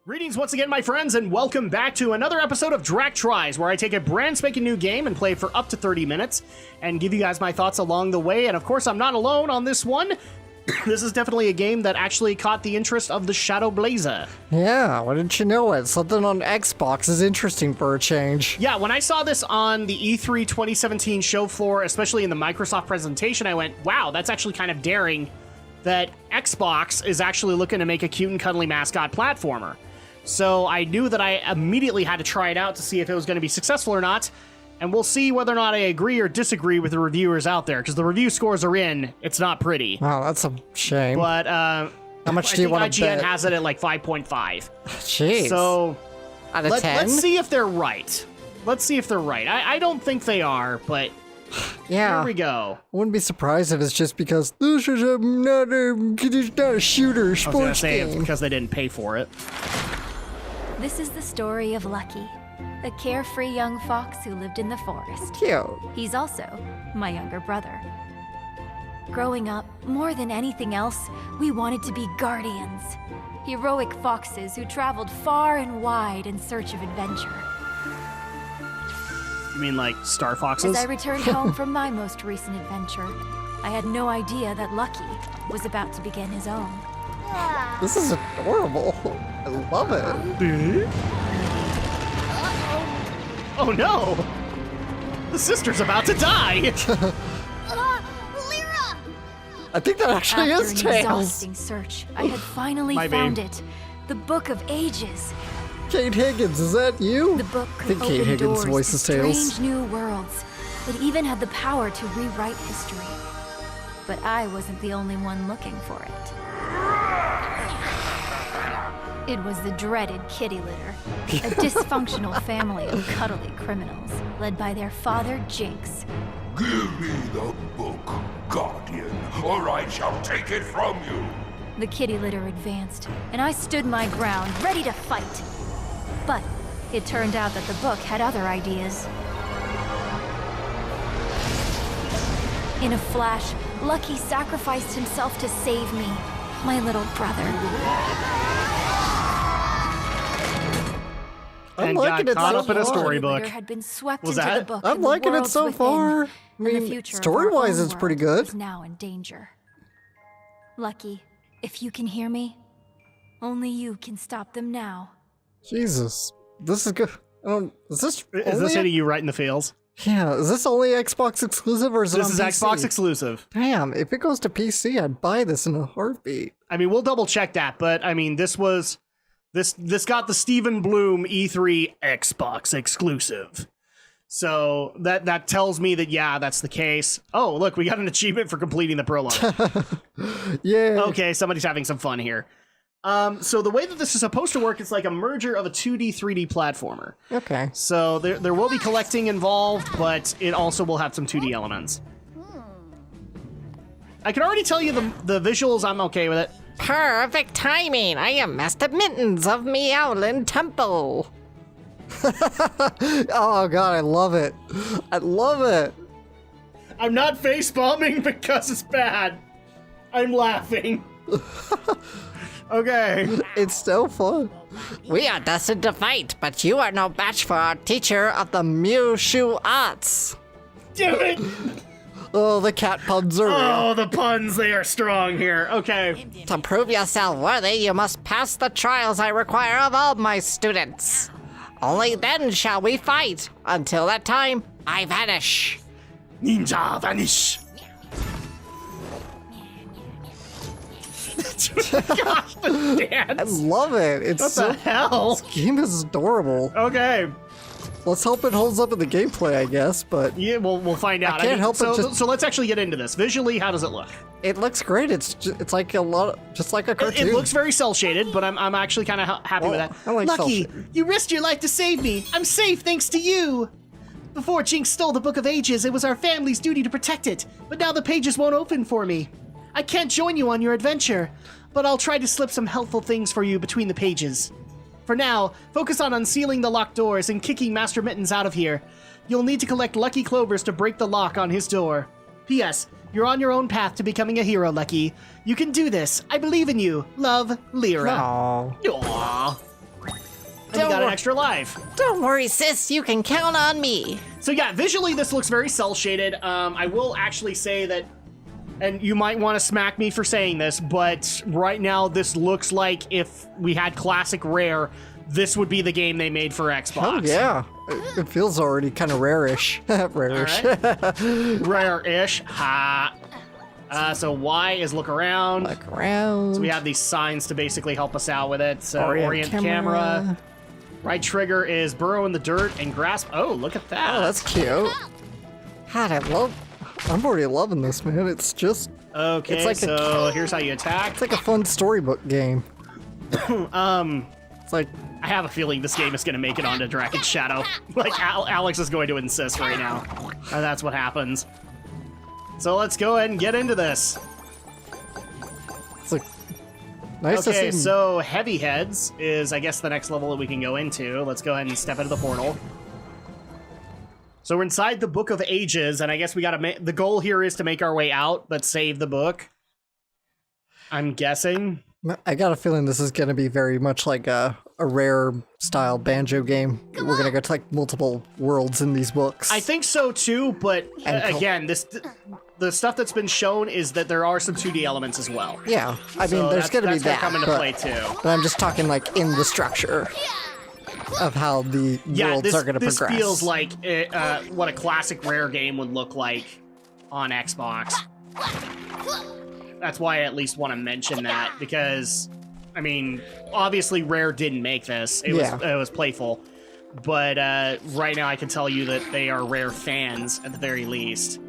Greetings once again, my friends, and welcome back to another episode of Drak Tries, where I take a brand spanking new game and play for up to 30 minutes and give you guys my thoughts along the way. And of course, I'm not alone on this one. This is definitely a game that actually caught the interest of the Shadow Blazer. Yeah, why didn't you know it? Something on Xbox is interesting for a change. Yeah, when I saw this on the E3 2017 show floor, especially in the Microsoft presentation, I went, wow, that's actually kind of daring that Xbox is actually looking to make a cute and cuddly mascot platformer. So I knew that I immediately had to try it out to see if it was going to be successful or not, and we'll see whether or not I agree or disagree with the reviewers out there, because the review scores are in. It's not pretty. Wow, that's a shame. But how much do you want to bet? IGN has it at like 5.5. Jeez. So out of 10? Let's see if they're right. Let's see if they're right. I don't think they are, but yeah. Here we go. I wouldn't be surprised if it's just because this is not a shooter sports I was going to say game. it's because they didn't pay for it. This is the story of Lucky, a carefree young fox who lived in the forest. Cute. He's also my younger brother. Growing up, more than anything else, we wanted to be guardians. Heroic foxes who traveled far and wide in search of adventure. You mean like Star Foxes? As I returned home from my most recent adventure, I had no idea that Lucky was about to begin his own. This is adorable. I love it. Oh no! The sister's about to die! Lyra! I think that actually After is an Tails. exhausting search, I had finally My found babe. it. The Book of Ages. Kate Higgins, is that you? The book I could think Kate open Higgins doors voices to Tails. strange new worlds. It even had the power to rewrite history. But I wasn't the only one looking for it. It was the dreaded kitty litter, a dysfunctional family of cuddly criminals, led by their father, Jinx. Give me the book, Guardian, or I shall take it from you. The kitty litter advanced, and I stood my ground, ready to fight. But it turned out that the book had other ideas. In a flash, Lucky sacrificed himself to save me, my little brother. I'm And liking got it caught so up in a far. storybook. Had been swept Was into that? the book I'm and the liking it worlds so within, far. I and the mean, future of story-wise, our own it's pretty world good. is now in danger. Lucky, if you can hear me, only you can stop them now. Jesus, this is good. Is this hitting you right in the feels? Yeah, is this only Xbox exclusive or is it This on is PC? Xbox exclusive. Damn, if it goes to PC, I'd buy this in a heartbeat. I mean, we'll double check that, but I mean, this got the Stephen Bloom E3 Xbox exclusive. So that tells me that, yeah, that's the case. Oh, look, we got an achievement for completing the prologue. Yeah. Okay, somebody's having some fun here. So the way that this is supposed to work is like a merger of a 2D, 3D platformer. Okay. So there will be collecting involved, but it also will have some 2D elements. I can already tell you the visuals, I'm okay with it. Perfect timing. I am Master Mittens of Meowlin Temple. Oh god, I love it. I love it. I'm not face bombing because it's bad. I'm laughing. Okay. It's so fun. We are destined to fight, but you are no match for our teacher of the Mushu arts. Damn it! Oh, the cat puns are real. Oh, the puns, they are strong here. Okay. To prove yourself worthy, you must pass the trials I require of all my students. Only then shall we fight. Until that time, I vanish. Ninja vanish. Gosh, the I dance. love it. It's What so the hell? This game is adorable. Okay. Let's hope it holds up in the gameplay, I guess, but Yeah, we'll find out. can't help so, but just- so let's actually get into this. Visually, how does it look? it looks great. It's like a lot, just like a cartoon. It looks very cell shaded, but I'm actually kind of happy with that. I like Lucky, cel-shaded. you risked your life to save me. I'm safe thanks to you. Before Jinx stole the Book of Ages, it was our family's duty to protect it. But now the pages won't open for me. I can't join you on your adventure, but I'll try to slip some helpful things for you between the pages. For now, focus on unsealing the locked doors and kicking Master Mittens out of here. You'll need to collect Lucky Clovers to break the lock on his door. P.S. You're on your own path to becoming a hero, Lucky. You can do this. I believe in you. Love, Lyra. Aww. Aww. got an extra life. Don't worry, sis. You can count on me. So yeah, visually this looks very cel-shaded. I will actually say that, and you might want to smack me for saying this, but right now this looks like if we had classic Rare, this would be the game they made for Xbox. Oh yeah, it feels already kind of rare-ish. Rare-ish. Right. Rare-ish. Ha. So Y is look around. Look around. So we have these signs to basically help us out with it. So Orient camera. Right trigger is burrow in the dirt and grasp. Oh, look at that. Oh, that's cute. God, I'm already loving this, man. It's just Okay, it's like so here's how you attack. it's like a fun storybook game. It's like I have a feeling this game is going to make it onto Drak Shadow. Like, Alex is going to insist right now. And that's what happens. So let's go ahead and get into this. it's like nice to Okay, see. so Heavy Heads is, I guess, the next level that we can go into. Let's go ahead and step into the portal. So we're inside the Book of Ages, and I guess we gotta the goal here is to make our way out, but save the book. I'm guessing. I got a feeling this is going to be very much like a rare style banjo game. We're going to go to like multiple worlds in these books. I think so too, but again, the stuff that's been shown is that there are some 2D elements as well. Yeah, I mean, So there's going to be that's that. gonna come into play too. But I'm just talking like in the structure of how the worlds are going to progress. This feels like what a classic Rare game would look like on Xbox. That's why I at least want to mention that, because, I mean, obviously Rare didn't make this. It was playful. But right now I can tell you that they are Rare fans, at the very least,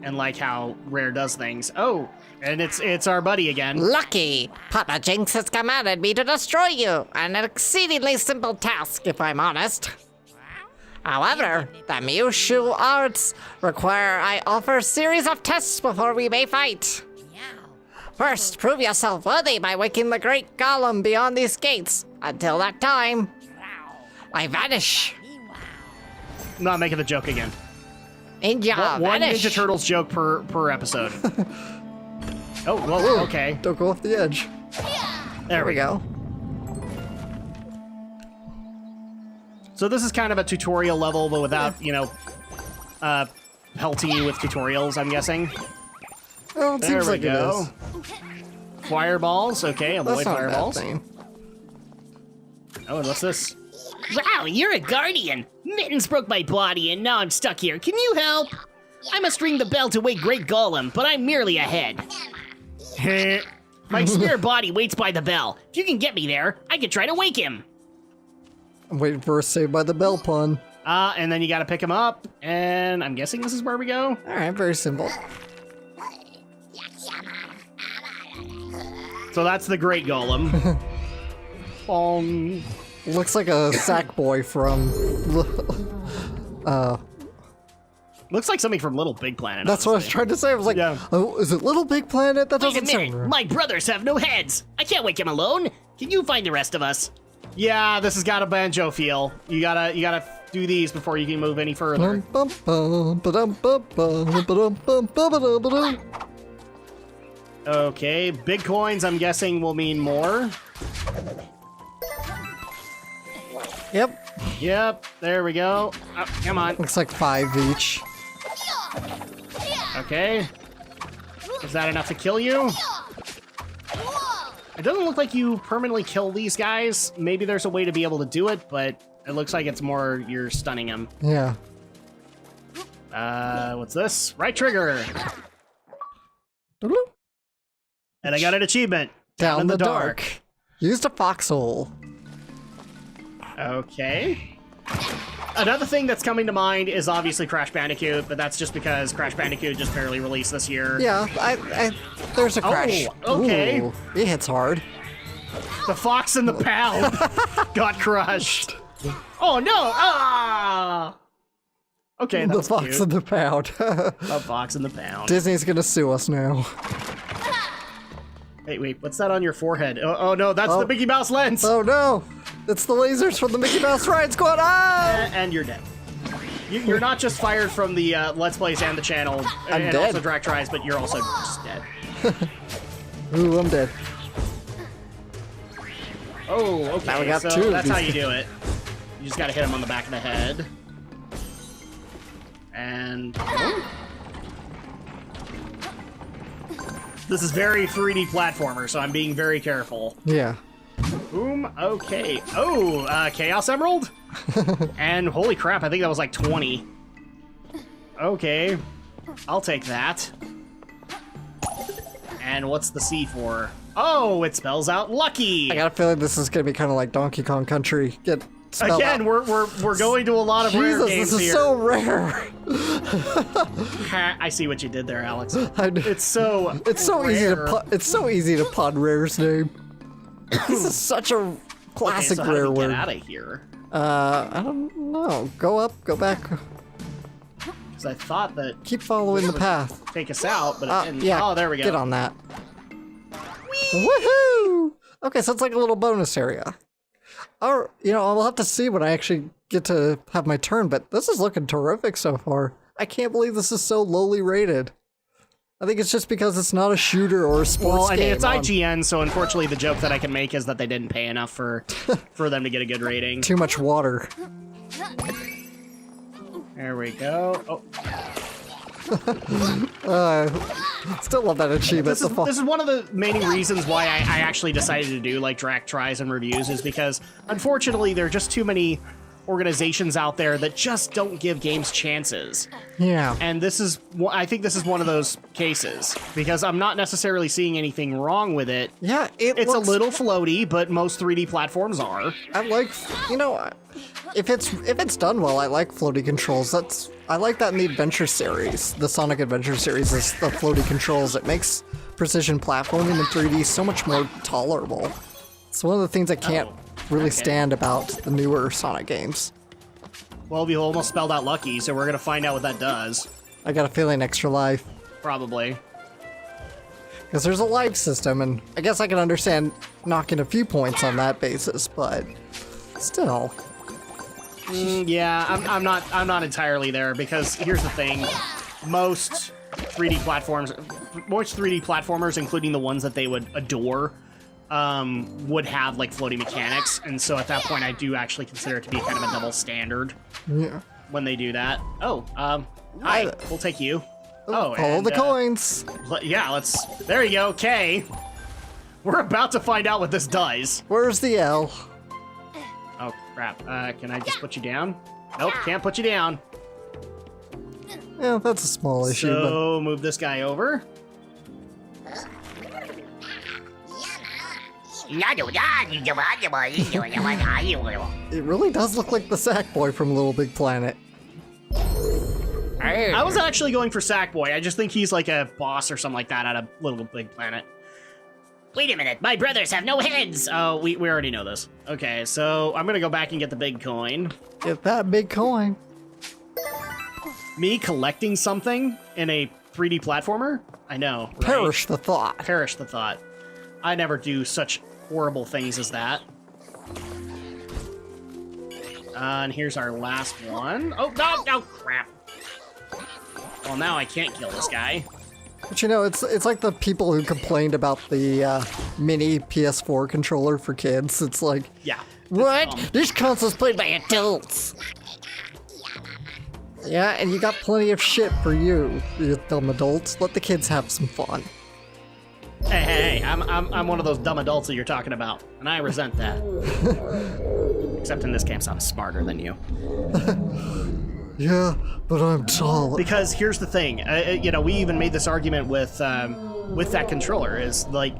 and like how Rare does things. Oh, and it's our buddy again. Lucky! Papa Jinx has commanded me to destroy you. An exceedingly simple task, if I'm honest. However, the Mushu arts require I offer a series of tests before we may fight. First, prove yourself worthy by waking the great golem beyond these gates. Until that time, I vanish. I'm not making the joke again. Ninja, One vanish. Ninja Turtles joke per episode. Oh, well, okay. Don't go off the edge. There we go. So this is kind of a tutorial level, but without, you know, pelting you with tutorials, I'm guessing. Well, it There seems we like go. it is. Fireballs, okay, avoid That's not a bad fireballs. thing. Oh, and what's this? Wow, you're a guardian. Mittens broke my body and now I'm stuck here. Can you help? I must ring the bell to wake Great Golem, but I'm merely a head. My spare body waits by the bell. If you can get me there, I could try to wake him. I'm waiting for a Saved by the Bell pun. And then you gotta pick him up, and I'm guessing this is where we go. All right, very simple. So that's the Great Golem. Bong. Looks like a sack boy from. Looks like something from Little Big Planet. That's what I was honestly. trying to say. I was like, Yeah. oh, is it Little Big Planet? That Wait a doesn't sound minute, right. my brothers have no heads. I can't wake him alone. Can you find the rest of us? Yeah, this has got a banjo feel. You gotta do these before you can move any further. Okay, big coins, I'm guessing, will mean more. Yep, Yep, there we go. Oh, come on. looks like 5 each. Okay. Is that enough to kill you? It doesn't look like you permanently kill these guys. Maybe there's a way to be able to do it, but it looks like it's more you're stunning them. Yeah. What's this? Right trigger. And I got an achievement. Down the dark. Used a foxhole. Okay. Another thing that's coming to mind is obviously Crash Bandicoot, but that's just because Crash Bandicoot just barely released this year. Yeah, there's a crash. okay. Ooh, it hits hard. The Fox and the Pound got crushed. Oh no! Ah! Okay, The that's Fox cute. and the Pound. The Fox and the Pound. Disney's gonna sue us now. Wait, what's that on your forehead? Oh no, that's Oh. the Mickey Mouse lens! Oh no! It's the lasers from the Mickey Mouse Ride Squad! Ah! And you're dead. You're not just fired from the Let's Plays and the channel, I'm and dead. also Drak Tries, but you're also just dead. Ooh, I'm dead. Oh, okay. Now we got so two of that's these how you do it. You just gotta hit him on the back of the head. And... This is very 3D platformer, so I'm being very careful. Yeah. Boom, okay. Oh, Chaos Emerald? And holy crap, I think that was like 20. Okay, I'll take that. And what's the C for? Oh, it spells out lucky! I got a feeling this is gonna be kind of like Donkey Kong Country. Get spelled Again, out. we're going to a lot of rare Jesus, games this is here. so rare. I see what you did there, Alex. I know. It's so It's so easy to rare. it's so easy to pun Rare's name. This is such a Okay, classic so how do Rare we word. get out of here? I don't know. Go up, go back. Because I thought that Keep following the path. take us out, but it didn't. Yeah. Oh, there we go. Get on that. Woohoo! Okay, so it's like a little bonus area. Or, you know, I'll have to see when I actually get to have my turn, but this is looking terrific so far. I can't believe this is so lowly rated. I think it's just because it's not a shooter or a sports Well, I mean, game. it's IGN, so unfortunately the joke that I can make is that they didn't pay enough for them to get a good rating. Too much water. There we go. Oh, Still love that achievement. this is one of the main reasons why I actually decided to do like Drak tries and reviews, is because unfortunately there are just too many organizations out there that just don't give games chances. Yeah. And I think this is one of those cases, because I'm not necessarily seeing anything wrong with it. Yeah, It's a little floaty, but most 3D platforms are. I like, you know, if it's done well, I like floaty controls. I like that in the Adventure series. The Sonic Adventure series is the floaty controls. It makes precision platforming in 3D so much more tolerable. It's one of the things I can't really stand about the newer Sonic games. Well, you almost spelled out lucky, so we're gonna find out what that does. I got a feeling extra life. Probably. Because there's a life system, and I guess I can understand knocking a few points on that basis, but still. Yeah, I'm not entirely there, because here's the thing: most 3D platformers, including the ones that they would adore, would have like floating mechanics, and so at that point, I do actually consider it to be kind of a double standard Yeah. when they do that. Oh, hi, we'll take you. Oh, Follow and, the coins. Yeah, let's. There you go. Okay, we're about to find out what this does. Where's the L? Oh crap! Can I just put you down? Nope, can't put you down. Yeah, that's a small issue, but So move this guy over. it really does look like the Sackboy from Little Big Planet. I was actually going for Sackboy. I just think he's like a boss or something like that out of Little Big Planet. Wait a minute, my brothers have no heads! Oh, we already know this. Okay, so I'm gonna go back and get the big coin. Get that big coin. Me collecting something in a 3D platformer? I know, right? Perish the thought. Perish the thought. I never do such horrible things as that. And here's our last one. Oh, no, crap. Well, now I can't kill this guy. But you know, it's like the people who complained about the mini PS4 controller for kids. It's like, Yeah. what? This console's played by adults. Yeah, and you got plenty of shit for you dumb adults. Let the kids have some fun. Hey, I'm one of those dumb adults that you're talking about, and I resent that. Except in this case, I'm smarter than you. Yeah, but I'm tall. Because here's the thing, you know, we even made this argument with that controller, is like,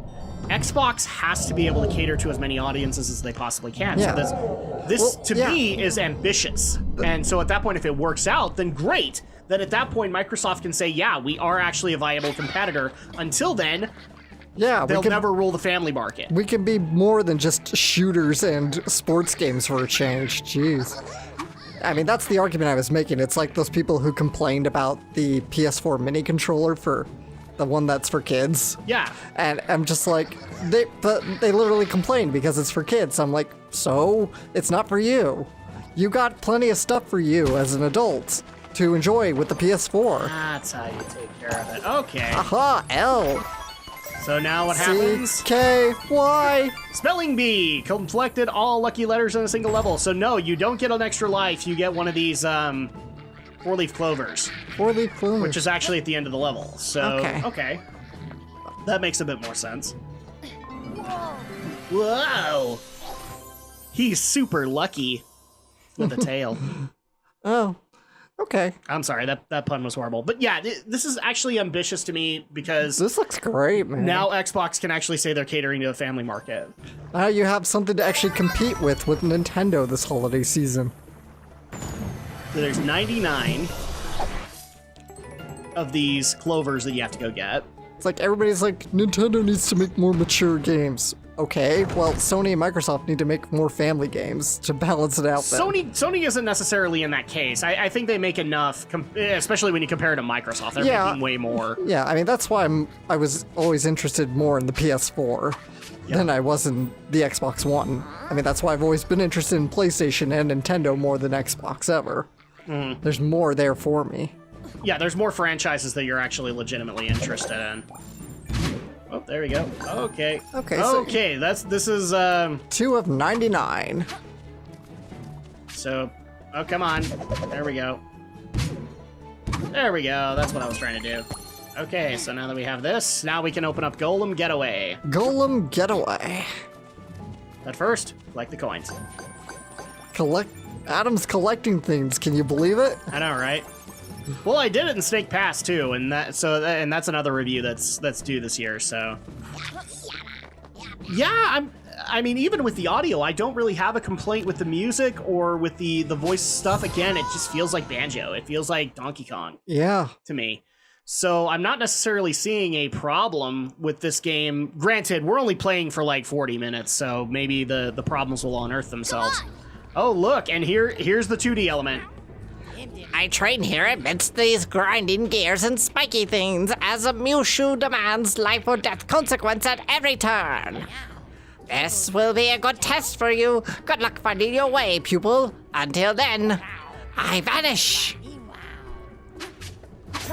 Xbox has to be able to cater to as many audiences as they possibly can. Yeah. So this Well, to yeah. me is ambitious. And so at that point, if it works out, then great. Then at that point, Microsoft can say, yeah, we are actually a viable competitor. Until then, Yeah, they'll never rule the family market. We can be more than just shooters and sports games for a change. Jeez. I mean, that's the argument I was making. It's like those people who complained about the PS4 mini controller for the one that's for kids. Yeah. And I'm just like, they literally complained because it's for kids. I'm like, so it's not for you. You got plenty of stuff for you as an adult to enjoy with the PS4. That's how you take care of it. Okay. Aha, L. So now what happens? C-K-Y. Spelling bee! Collected all lucky letters in a single level. So no, you don't get an extra life. You get one of these four-leaf clovers. Four-leaf clover. Which is actually at the end of the level. So, okay. That makes a bit more sense. Whoa! He's super lucky with a tail. Oh, okay. I'm sorry, that pun was horrible. But yeah, this is actually ambitious to me because This looks great, man. now Xbox can actually say they're catering to a family market. Now you have something to actually compete with Nintendo this holiday season. So there's 99 of these clovers that you have to go get. It's like everybody's like, Nintendo needs to make more mature games. Okay, well, Sony and Microsoft need to make more family games to balance it out then. Sony isn't necessarily in that case. I think they make enough, especially when you compare it to Microsoft. They're making way more. Yeah, I mean, that's why I was always interested more in the PS4 than I was in the Xbox One. I mean, that's why I've always been interested in PlayStation and Nintendo more than Xbox ever. There's more there for me. Yeah, there's more franchises that you're actually legitimately interested in. Oh, there we go. Okay. Okay, this is 2 of 99. So, oh, come on. There we go. There we go. That's what I was trying to do. Okay, so now that we have this, now we can open up Golem Getaway. Golem Getaway. But first, collect the coins. Adam's collecting things. Can you believe it? I know, right? Well, I did it in Snake Pass too, and that's another review that's due this year. So, yeah, I mean, even with the audio, I don't really have a complaint with the music or with the voice stuff. Again, it just feels like Banjo. It feels like Donkey Kong. Yeah. To me. So I'm not necessarily seeing a problem with this game. Granted, we're only playing for like 40 minutes, so maybe the problems will unearth themselves. Oh, look, and here's the 2D element. I train here amidst these grinding gears and spiky things as a Mushu demands life or death consequence at every turn. This will be a good test for you. Good luck finding your way, pupil. Until then, I vanish.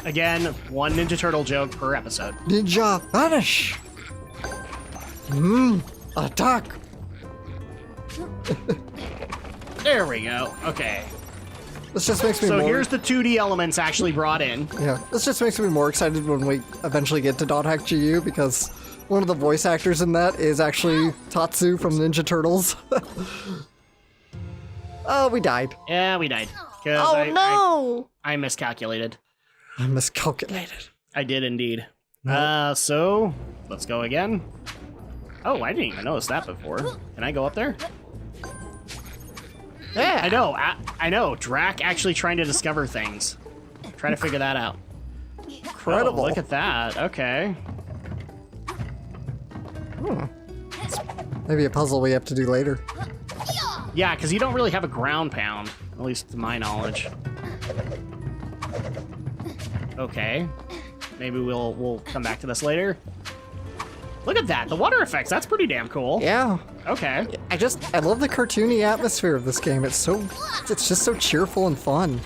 Again, one Ninja Turtle joke per episode. Ninja vanish. Attack. There we go. Okay. This just makes me So more... here's the 2D elements actually brought in. Yeah, this just makes me more excited when we eventually get to .hack GU because one of the voice actors in that is actually Tatsu from Ninja Turtles. Oh, we died. Yeah, we died. Oh no! I miscalculated. I miscalculated. I did indeed. So let's go again. Oh, I didn't even notice that before. Can I go up there? Yeah. I know. Drak actually trying to discover things. Try to figure that out. Incredible. Oh, look at that. Okay. Maybe a puzzle we have to do later. Yeah, because you don't really have a ground pound, at least to my knowledge. Okay. Maybe we'll come back to this later. Look at that. The water effects. That's pretty damn cool. Yeah. Okay. I love the cartoony atmosphere of this game. It's just so cheerful and fun.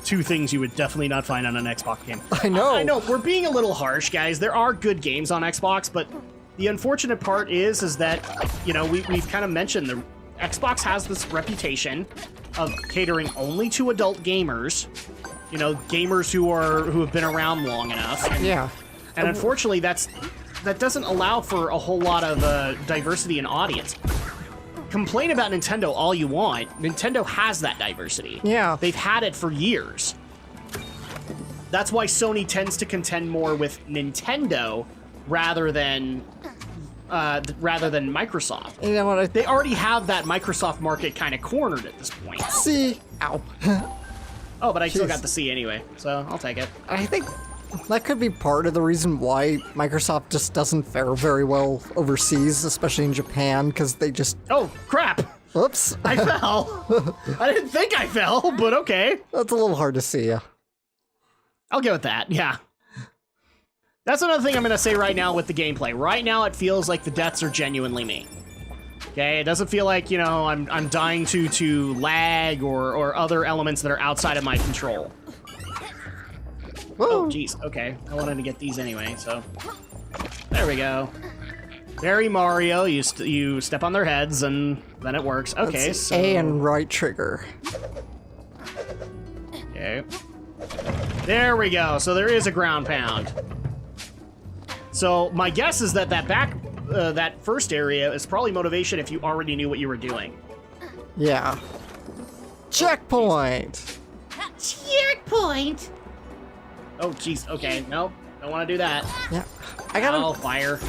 Two things you would definitely not find on an Xbox game. I know. I know. We're being a little harsh, guys. There are good games on Xbox, but the unfortunate part is that, you know, we've kind of mentioned the Xbox has this reputation of catering only to adult gamers. You know, gamers who have been around long enough. Yeah. And unfortunately, that doesn't allow for a whole lot of diversity in audience. Complain about Nintendo all you want. Nintendo has that diversity. Yeah. They've had it for years. That's why Sony tends to contend more with Nintendo rather than Microsoft. You know what? They already have that Microsoft market kind of cornered at this point. See. Ow. Oh, but I still Jeez. got the C anyway, so I'll take it. I think that could be part of the reason why Microsoft just doesn't fare very well overseas, especially in Japan, because they just... Oh, crap! Oops. I fell! I didn't think I fell, but okay. That's a little hard to see, yeah. I'll go with that, yeah. That's another thing I'm going to say right now with the gameplay. Right now, it feels like the deaths are genuinely me. Okay, it doesn't feel like, you know, I'm dying to lag or other elements that are outside of my control. Oh, jeez. Okay. I wanted to get these anyway, so. There we go. Very Mario. You step on their heads, and then it works. Okay, That's so. A and right trigger. Okay. There we go. So there is a ground pound. So my guess is that that first area is probably motivation if you already knew what you were doing. Yeah. Checkpoint! Checkpoint! Oh, jeez. Okay. Nope. Don't want to do that. Yeah. I gotta. Oh, fire.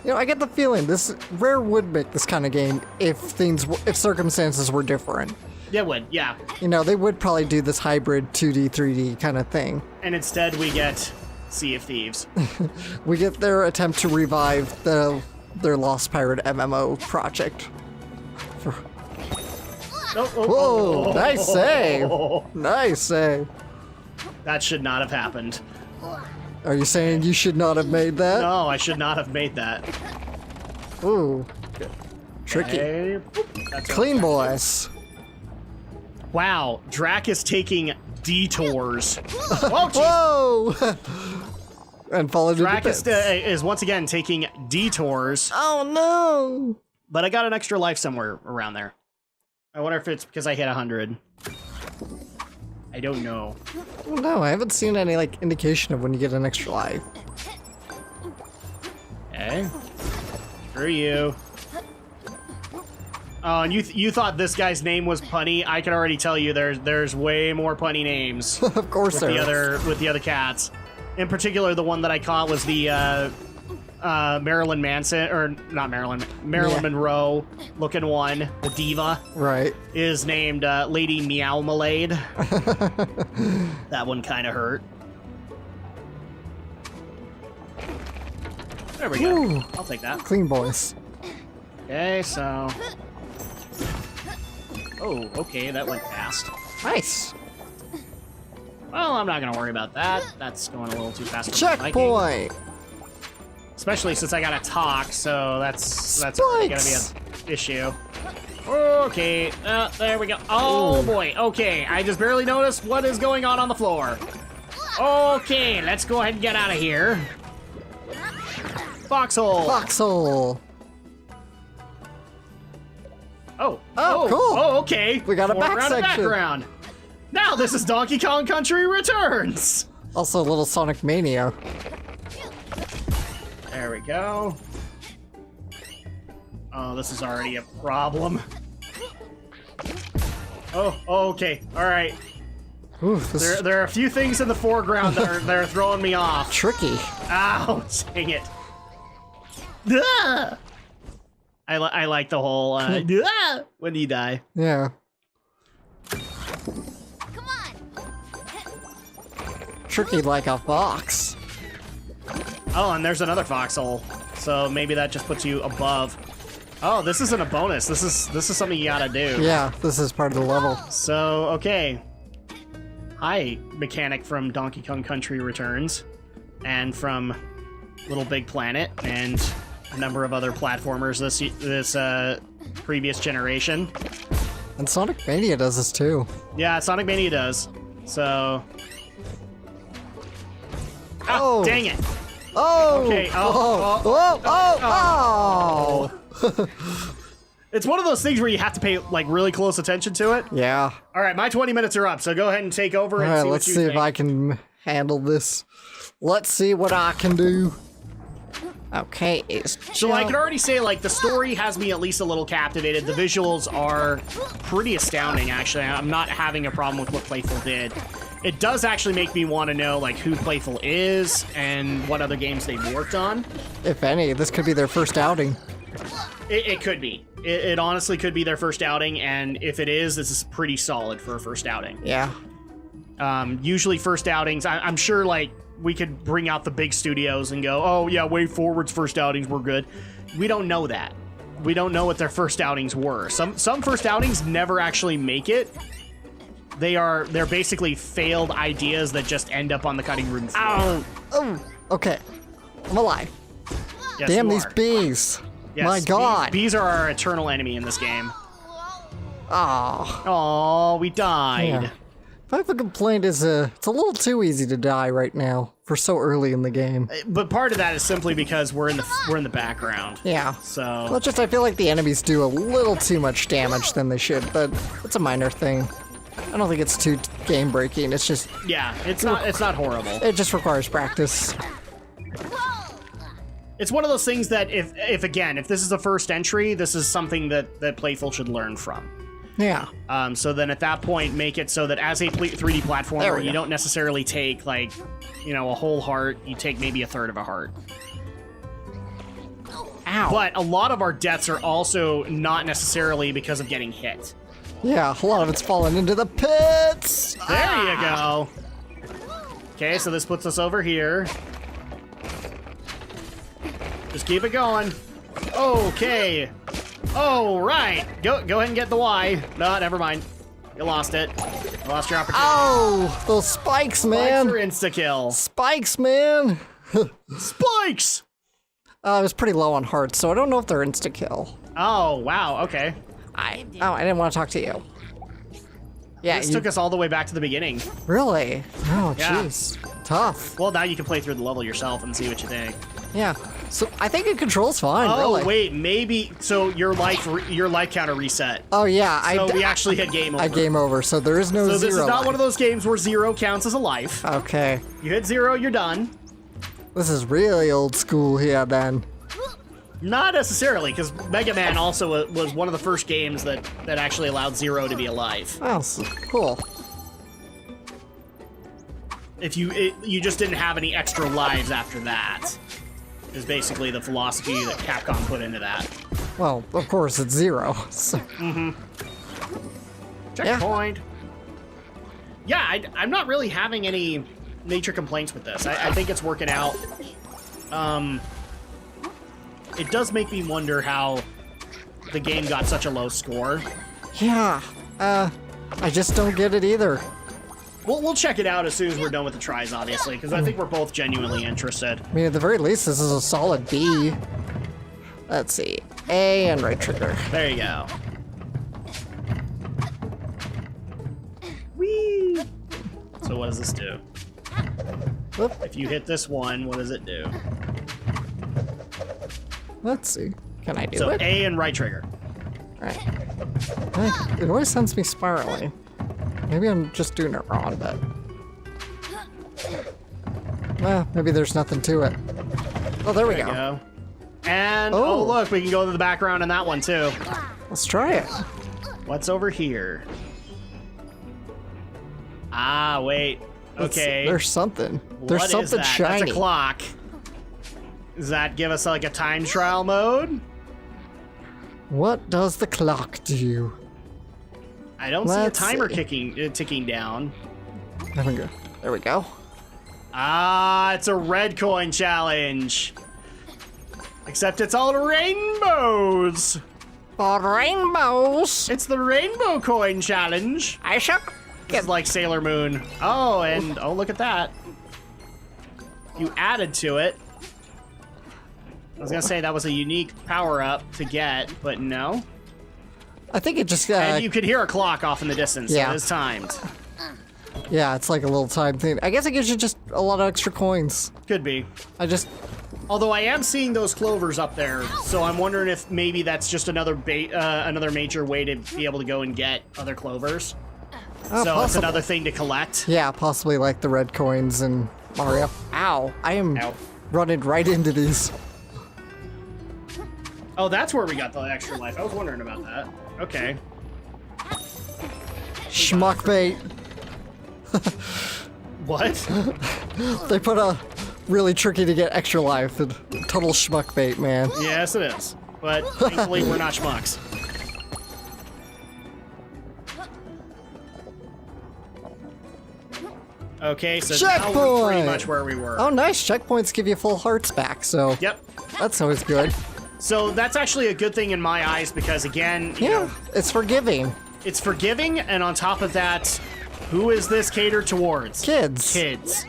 You know, I get the feeling Rare would make this kind of game if circumstances were different. Yeah, it would. Yeah. You know, they would probably do this hybrid 2D, 3D kind of thing. And instead we get Sea of Thieves. We get their attempt to revive their Lost Pirate MMO project. Whoa, nice save. Nice save. That should not have happened. Are you saying you should not have made that? No, I should not have made that. Ooh. Tricky. Okay. That's Clean boys. Wow, Drak is taking detours. Oh, jeez. Whoa! And followed Drak into bits. is once again taking detours, Oh no! but I got an extra life somewhere around there. I wonder if it's because I hit 100. I don't know. Oh, no, I haven't seen any like indication of when you get an extra life. Okay. Screw you. Oh, and you thought this guy's name was punny? I can already tell you there's way more punny names Of course with there the other cats. In particular, the one that I caught was the Marilyn Manson, or not Marilyn Monroe looking one, the diva. Right. Is named Lady Meow Malade. That one kind of hurt. There we go. Ooh. I'll take that. Clean boys. Okay, so. Oh, okay, that went fast. Nice. Well, I'm not gonna worry about that. That's going a little too fast for my liking. Checkpoint. Especially since I gotta talk, so that's already gonna be an issue. Okay, there we go. Oh boy, okay, I just barely noticed what is going on the floor. Okay, let's go ahead and get out of here. Foxhole. Foxhole. Oh, cool. Oh, okay. We got a Foreground and section. background. Now this is Donkey Kong Country Returns. Also a little Sonic Mania. There we go. Oh, this is already a problem. Oh, okay. All right. Ooh, this There are a few things in the foreground that are throwing me off. tricky. Ow, dang it. Ah! I like the whole ah, when you die. Yeah. Tricky like a fox. Oh, and there's another foxhole. So maybe that just puts you above. Oh, this isn't a bonus. This is something you gotta do. Yeah, this is part of the level. So, okay. Hi, mechanic from Donkey Kong Country Returns, and from Little Big Planet, and a number of other platformers this previous generation. And Sonic Mania does this too. Yeah, Sonic Mania does. So. Ah, Oh. dang it! Oh! Okay, It's one of those things where you have to pay like really close attention to it. Yeah. All right, my 20 minutes are up, so go ahead and take over and Alright, see what let's you see think. if I can handle this. Let's see what I can do. Okay, it's So I can already say, like, the story has me at least a little captivated. The visuals are pretty astounding, actually. I'm not having a problem with what Playful did. It does actually make me want to know, like, who Playful is and what other games they've worked on. If any, this could be their first outing. It could be. It honestly could be their first outing, and if it is, this is pretty solid for a first outing. Yeah. Usually first outings, I'm sure, like, we could bring out the big studios and go, oh, yeah, Way Forward's first outings were good. We don't know that. We don't know what their first outings were. Some first outings never actually make it. They're basically failed ideas that just end up on the cutting room floor. Ow. Oh, okay. I'm alive. Yes, Damn you these are. bees. Yes, My god. Bees are our eternal enemy in this game. Oh. Oh, we died. Yeah. My complaint is it's a little too easy to die right now for so early in the game. But part of that is simply because we're in the background. Yeah. So Well, just I feel like the enemies do a little too much damage than they should, but it's a minor thing. I don't think it's too game breaking. It's just yeah, it's not horrible. it just requires practice. It's one of those things that if this is a first entry, this is something that Playful should learn from. Yeah. So then at that point, make it so that as a 3D There platformer, we you go. don't necessarily take like, a whole heart. You take maybe a third of a heart. Ow. But a lot of our deaths are also not necessarily because of getting hit. Yeah, a lot of it's fallen into the pits. There you go. Okay, so this puts us over here. Just keep it going. Okay. Oh, right. Go ahead and get the Y. No, never mind. You lost it. You lost your opportunity. Oh, those spikes, man. Spikes or insta-kill? Spikes, man. Spikes! I was pretty low on hearts, so I don't know if they're insta-kill. Oh, wow, okay. I didn't want to talk to you. Yeah, This you, took us all the way back to the beginning. really? Oh, Yeah. jeez. Tough. Well, now you can play through the level yourself and see what you think. Yeah. So I think it controls fine, Oh, really. wait, maybe... So your life counter reset. Oh, yeah. So we actually hit game over. I game over, so there is no So zero. this is not life. one of those games where 0 counts as a life. Okay. You hit 0, you're done. This is really old school here, then. Not necessarily, because Mega Man also was one of the first games that actually allowed 0 to be alive. Oh, cool. If you just didn't have any extra lives after that, is basically the philosophy that Capcom put into that. Well, of course, it's 0. So. Checkpoint. Yeah, I'm not really having any major complaints with this. I think it's working out. It does make me wonder how the game got such a low score. Yeah. I just don't get it either. We'll check it out as soon as we're done with the tries, obviously, because I think we're both genuinely interested. I mean, at the very least, this is a solid B. Let's see. A and right trigger. There you go. Whee! So what does this do? Whoop. If you hit this one, what does it do? Let's see. Can I do So it? A and right trigger. Right. It always sends me spiraling. Maybe I'm just doing it wrong, but... maybe there's nothing to it. Oh, there we There you go. go. And, Oh. oh look, we can go to the background in that one too. Let's try it. What's over here? Ah, wait. Okay. There's something. There's What is something that? shiny. That's a clock. Does that give us like a time trial mode? What does the clock do? I don't Let's see a timer see. ticking down. There we go. There we go. Ah, it's a red coin challenge. Except it's all rainbows. For rainbows, It's the rainbow coin challenge. I shook. It's like Sailor Moon. Oh, and oh, look at that. You added to it. I was gonna say that was a unique power-up to get, but no. I think it just... And you could hear a clock off in the distance, so Yeah. it is timed. yeah, it's like a little time thing. I guess it gives you just a lot of extra coins. Could be. I just... Although I am seeing those clovers up there, so I'm wondering if maybe that's just another major way to be able to go and get other clovers. Oh, So it's possible. another thing to collect. Yeah, possibly like the red coins in Mario. Ow. I am Ow. running right into these. Oh, that's where we got the extra life. I was wondering about that. Okay. Schmuck bait. What? They put a really tricky to get extra life. And total schmuck bait, man. Yes, it is. But thankfully, we're not schmucks. Okay, so now we're pretty Checkpoint! much where we were. Oh, nice. Checkpoints give you full hearts back, so Yep. that's always good. So that's actually a good thing in my eyes because, again, you Yeah, know, it's forgiving. it's forgiving, and on top of that, who is this catered towards? Kids. Kids.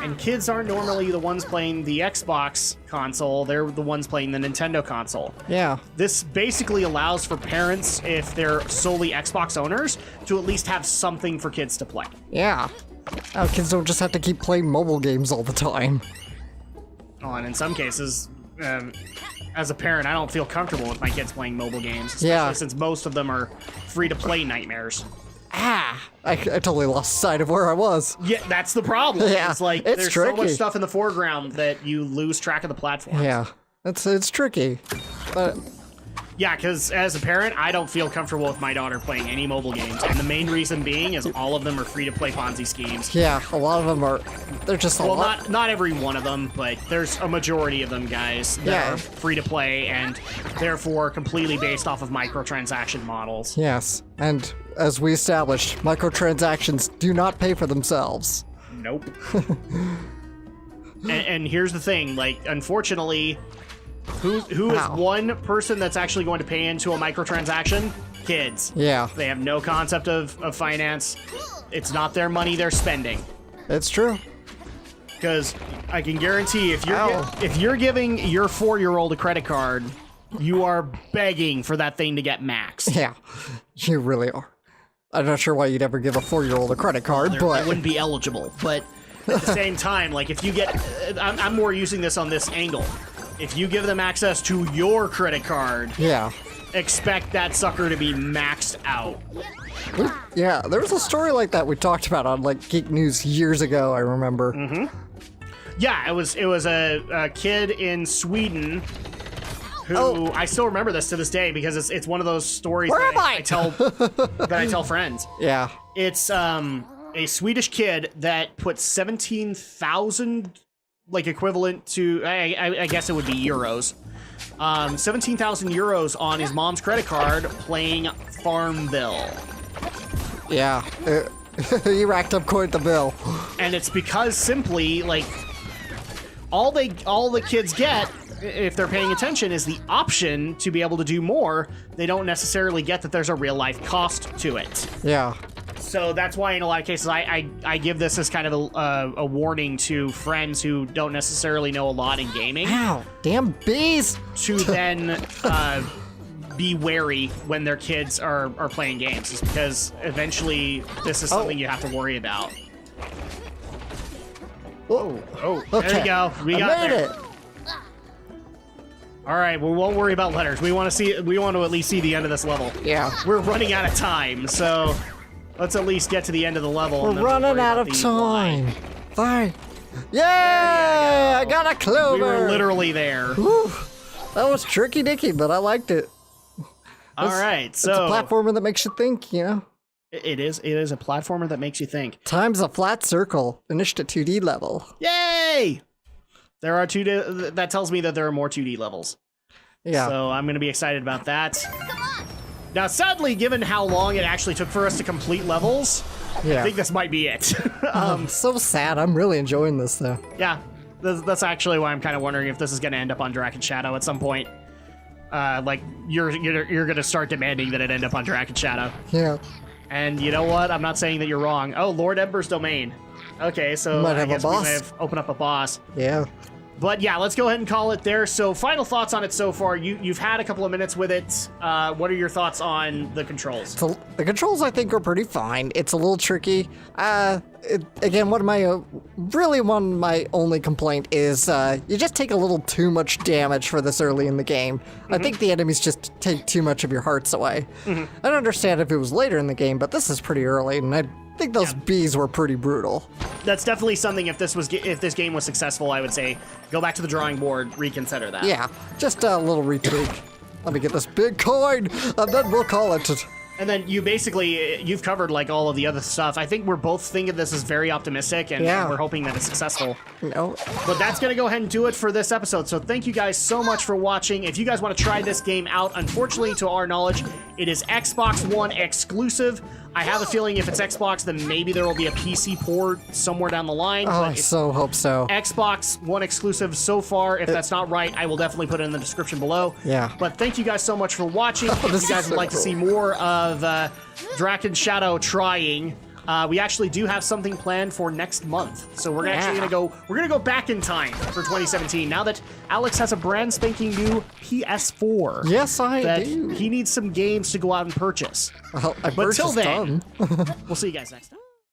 And kids aren't normally the ones playing the Xbox console, they're the ones playing the Nintendo console. Yeah. This basically allows for parents, if they're solely Xbox owners, to at least have something for kids to play. Yeah. Now kids don't just have to keep playing mobile games all the time. Oh, and in some cases, as a parent, I don't feel comfortable with my kids playing mobile games, especially Yeah. since most of them are free-to-play nightmares. I totally lost sight of where I was. Yeah, that's the problem. Yeah, It's like it's there's so much tricky. stuff in the foreground that you lose track of the platform. Yeah. It's tricky. But Yeah, because as a parent, I don't feel comfortable with my daughter playing any mobile games, and the main reason being is all of them are free-to-play Ponzi schemes. yeah, a lot of them are, they're just a Well, lot. not every one of them, but there's a majority of them, guys, that Yeah. are free-to-play and therefore completely based off of microtransaction models. Yes. And as we established, microtransactions do not pay for themselves. Nope. and here's the thing, like, unfortunately, who is Wow. one person that's actually going to pay into a microtransaction? Kids. Yeah, They have no concept of finance. It's not their money they're spending. it's true. Because I can guarantee Ow. if you're giving your 4-year-old a credit card, you are begging for that thing to get maxed. Yeah, you really are. I'm not sure why you'd ever give a 4-year-old a credit card, I but wouldn't be eligible. But at the same time, like if you get, I'm more using this on this angle. If you give them access to your credit card, yeah. expect that sucker to be maxed out. Yeah, there was a story like that we talked about on like Geek News years ago, I remember. Yeah, it was a kid in Sweden who Oh. I still remember this to this day because it's one of those stories Where that am I? I tell friends. Yeah. It's a Swedish kid that put 17,000, like equivalent to I guess it would be euros. 17,000 euros on his mom's credit card playing Farmville. Yeah. He racked up quite the bill. And it's because simply like all the kids get if they're paying attention is the option to be able to do more. They don't necessarily get that there's a real life cost to it. Yeah. So that's why in a lot of cases I give this as kind of a warning to friends who don't necessarily know a lot in gaming Ow, damn bees! to then be wary when their kids are playing games, just because eventually this is something you have to worry about. Oh, There you go. We got I made there. it. All right, we won't worry about letters. We want to at least see the end of this level. Yeah. We're running out of time, so let's at least get to the end of the level. and We're then we'll running worry out about of the time. line. Fine. Yay! I got a clover. We were literally there. Whew. That was tricky dicky, but I liked it. All right, It's a so platformer that makes you think, you know? it is a platformer that makes you think. Time's a flat circle, finished at 2D level. Yay! There are that tells me that there are more 2D levels. Yeah. So I'm going to be excited about that. Now, sadly, given how long it actually took for us to complete levels, yeah. I think this might be it. So sad. I'm really enjoying this, though. Yeah, that's actually why I'm kind of wondering if this is going to end up on Drak and Shadow at some point. Like you're going to start demanding that it end up on Drak and Shadow. Yeah. And you know what? I'm not saying that you're wrong. Oh, Lord Ember's domain. Okay, so Might I have a guess we boss. may have opened up a boss. Yeah. But yeah, let's go ahead and call it there. So final thoughts on it so far. You've had a couple of minutes with it. What are your thoughts on the controls? So the controls, I think, are pretty fine. It's a little tricky. Again, one of my only complaint is you just take a little too much damage for this early in the game. I think the enemies just take too much of your hearts away. I'd understand if it was later in the game, but this is pretty early, and I think those bees were pretty brutal. That's definitely something. If this game was successful, I would say go back to the drawing board, reconsider that. Yeah, just a little retweak. Let me get this big coin, and then we'll call it. And then you've covered like all of the other stuff. I think we're both thinking this is very optimistic, and Yeah. we're hoping that it's successful. No. But that's going to go ahead and do it for this episode. So thank you guys so much for watching. If you guys want to try this game out, unfortunately, to our knowledge, it is Xbox One exclusive. I have a feeling if it's Xbox, then maybe there will be a PC port somewhere down the line. Oh, but I it's so hope so. Xbox One exclusive so far. If that's not right, I will definitely put it in the description below. Yeah. But thank you guys so much for watching. If this you guys is would so like to cool. see more of Drak and Shadow trying, we actually do have something planned for next month. So we're actually gonna go back in time for 2017. Now that Alex has a brand spanking new PS4. Yes, I that do. he needs some games to go out and purchase. Well, I But till purchased then, done. we'll see you guys next time.